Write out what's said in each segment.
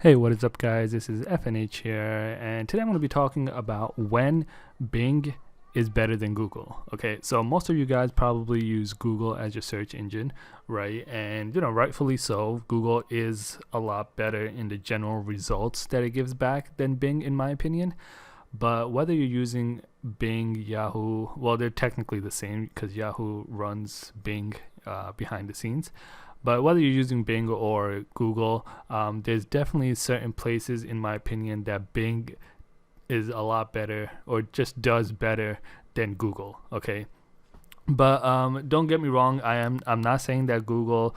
Hey, what is up, guys? This is FNH here, and today I'm going to be talking about when Bing is better than Google. Okay, so most of you guys probably use Google as your search engine, right? And rightfully so. Google is a lot better in the general results that it gives back than Bing, in my opinion. But whether you're using Bing, Yahoo, well, they're technically the same because Yahoo runs Bing behind the scenes. But whether you're using Bing or Google, there's definitely certain places, in my opinion, that Bing is a lot better or just does better than Google. Okay, but don't get me wrong. I'm not saying that Google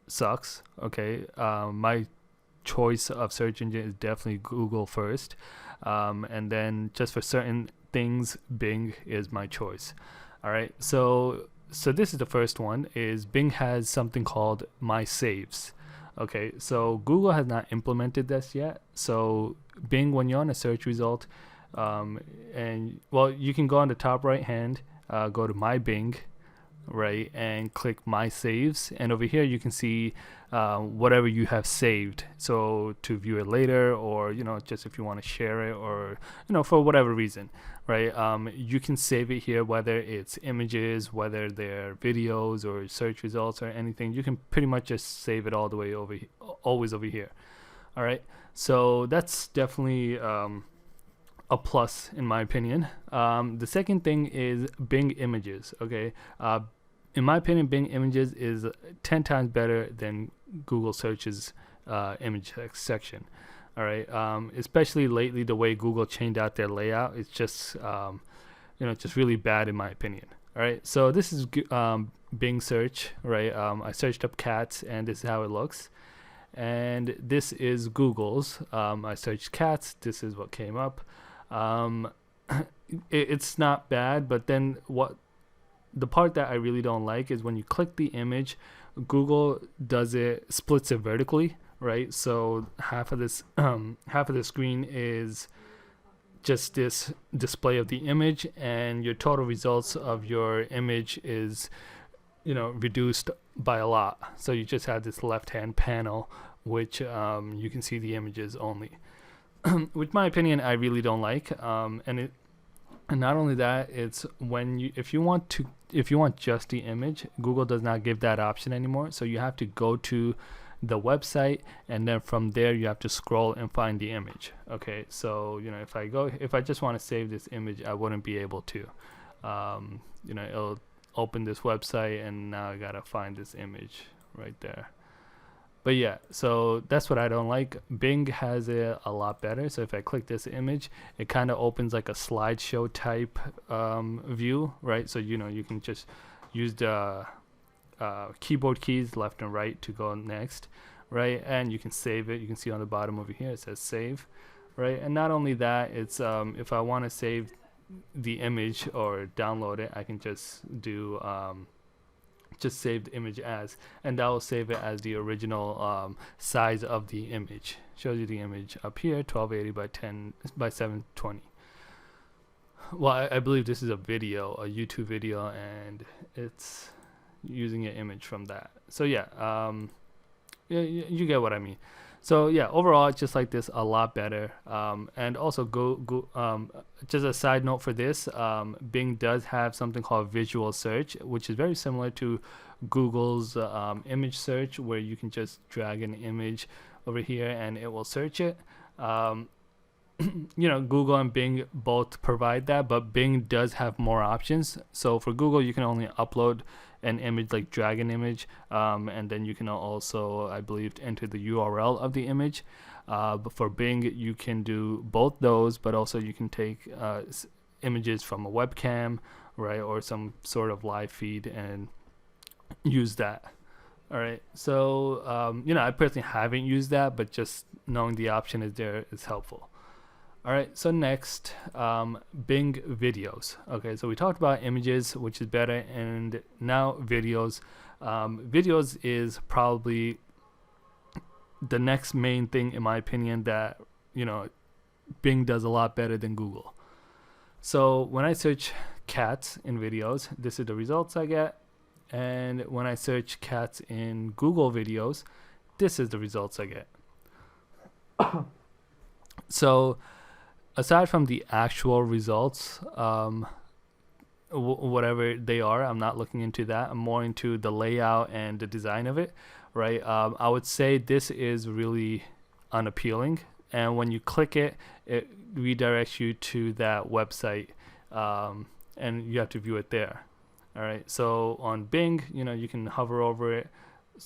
sucks. Okay, my choice of search engine is definitely Google first, and then just for certain things, Bing is my choice. All right, so this is the first one. Is Bing has something called My Saves. Okay, so Google has not implemented this yet. So Bing, when you're on a search result, and well, you can go on the top right hand, go to My Bing, right, and click My Saves, and over here you can see whatever you have saved, so to view it later, or just if you want to share it, or for whatever reason, right. You can save it here, whether it's images, whether they're videos or search results or anything. You can pretty much just save it all the way over, always over here. All right, so that's definitely a plus in my opinion. The second thing is Bing Images. Okay, in my opinion, Bing Images is 10 times better than Google Search's image section. All right, especially lately, the way Google changed out their layout, it's just just really bad in my opinion. All right, so this is Bing search, right? I searched up cats, and this is how it looks. And this is Google's. I searched cats. This is what came up. Um, it's not bad, but then what the part that I really don't like is when you click the image, Google does it splits it vertically, right? So half of the screen is just this display of the image, and your total results of your image is reduced by a lot. So you just have this left hand panel, which you can see the images only. With my opinion, I really don't like, and not only that, it's when you if you want just the image, Google does not give that option anymore. So you have to go to the website, and then from there you have to scroll and find the image. Okay, so if I just want to save this image, I wouldn't be able to. It'll open this website, and now I gotta find this image right there. But yeah, so that's what I don't like. Bing has it a lot better. So if I click this image, it kind of opens like a slideshow type view, right? So you can just use the keyboard keys left and right to go next, right? And you can save it. You can see on the bottom over here it says save, right? And not only that, it's if I want to save the image or download it, I can just do just save the image as, and that will save it as the original size of the image. Shows you the image up here, 1280 by 10 by 720. Well, I believe this is a video, a YouTube video, and it's using an image from that. So yeah, yeah, you get what I mean. So yeah, overall, it's just like this a lot better. And also, just a side note for this, Bing does have something called visual search, which is very similar to Google's image search, where you can just drag an image over here and it will search it. Google and Bing both provide that, but Bing does have more options. So for Google, you can only upload an image, like drag an image, and then you can also, I believe, enter the URL of the image. But for Bing, you can do both those, but also you can take images from a webcam, right, or some sort of live feed and use that. All right, so I personally haven't used that, but just knowing the option is there is helpful. All right, so next, Bing videos. Okay, so we talked about images, which is better, and now videos. Videos is probably the next main thing, in my opinion, that Bing does a lot better than Google. So when I search cats in videos, this is the results I get, and when I search cats in Google videos, this is the results I get. So aside from the actual results, whatever they are, I'm not looking into that. I'm more into the layout and the design of it, right? I would say this is really unappealing, and when you click it, it redirects you to that website, and you have to view it there. All right. So on Bing, you can hover over it.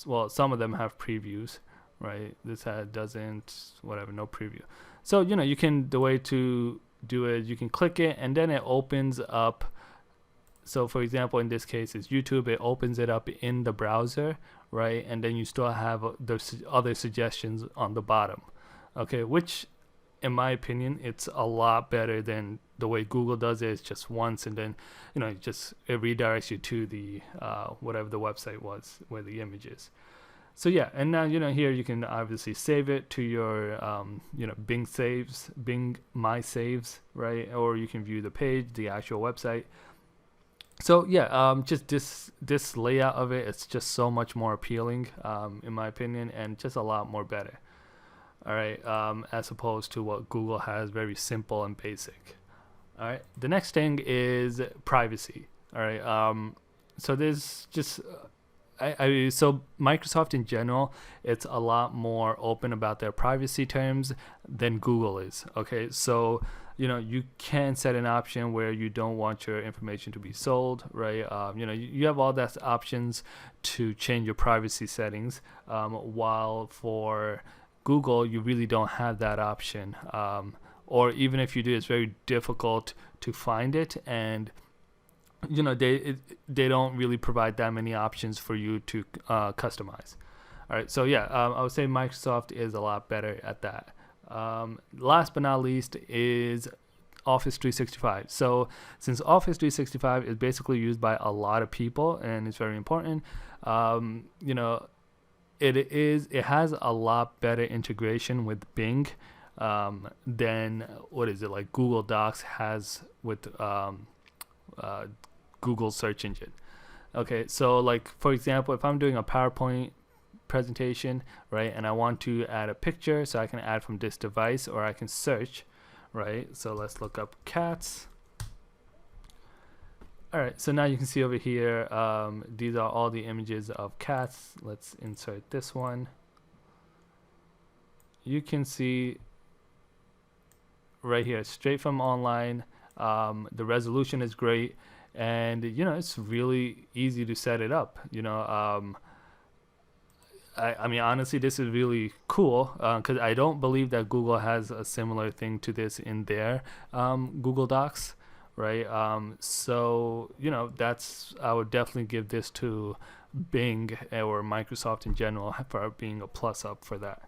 Well, some of them have previews, right? This doesn't, whatever, no preview. So you can, the way to do it, you can click it and then it opens up. So for example, in this case it's YouTube. It opens it up in the browser, right? And then you still have the other suggestions on the bottom. Okay, which in my opinion, it's a lot better than the way Google does it. It's just once, and then it redirects you to the whatever the website was where the image is. So yeah, and now here you can obviously save it to your Bing saves, Bing My Saves, right? Or you can view the page, the actual website. So yeah, just this layout of it, it's just so much more appealing, in my opinion, and just a lot more better. All right, as opposed to what Google has, very simple and basic. All right, the next thing is privacy. All right, so there's just so Microsoft in general, it's a lot more open about their privacy terms than Google is. Okay, so you can set an option where you don't want your information to be sold, right? You have all that options to change your privacy settings, while for Google, you really don't have that option, or even if you do, it's very difficult to find it, and they don't really provide that many options for you to customize. All right, so yeah, I would say Microsoft is a lot better at that. Last but not least is Office 365. So since Office 365 is basically used by a lot of people and it's very important, it has a lot better integration with Bing than like Google Docs has with Google search engine. Okay, so like for example, if I'm doing a PowerPoint presentation, right, and I want to add a picture, so I can add from this device or I can search, right? So let's look up cats. All right, so now you can see over here, these are all the images of cats. Let's insert this one. You can see right here, straight from online. The resolution is great, and it's really easy to set it up. I mean, honestly, this is really cool because I don't believe that Google has a similar thing to this in their Google Docs, right? So I would definitely give this to Bing or Microsoft in general for being a plus up for that.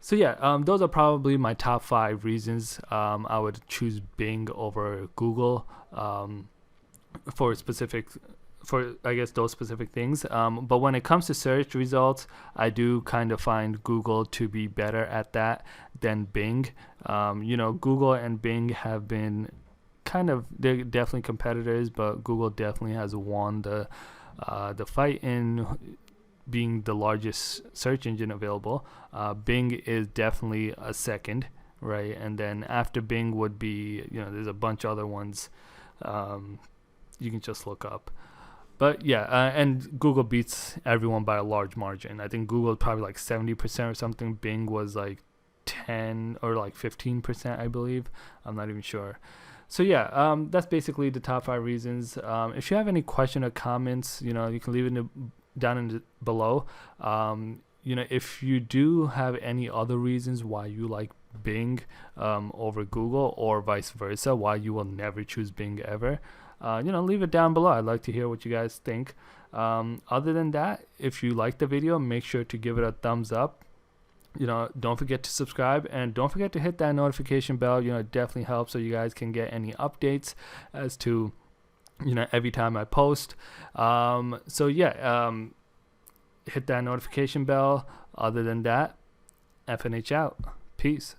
So yeah, those are probably my top 5 reasons I would choose Bing over Google for I guess those specific things. But when it comes to search results, I do kind of find Google to be better at that than Bing. Google and Bing have been they're definitely competitors, but Google definitely has won the fight in being the largest search engine available. Bing is definitely a second, right? And then after Bing would be, there's a bunch of other ones you can just look up. But yeah, and Google beats everyone by a large margin. I think Google is probably like 70% or something. Bing was like 10 or like 15%, I believe. I'm not even sure. So yeah, that's basically the top 5 reasons. If you have any question or comments, you can leave it down below. If you do have any other reasons why you like Bing over Google, or vice versa, why you will never choose Bing ever, leave it down below. I'd like to hear what you guys think. Other than that, if you like the video, make sure to give it a thumbs up. Don't forget to subscribe, and don't forget to hit that notification bell. It definitely helps so you guys can get any updates as to every time I post. So yeah, hit that notification bell. Other than that, FNH out. Peace.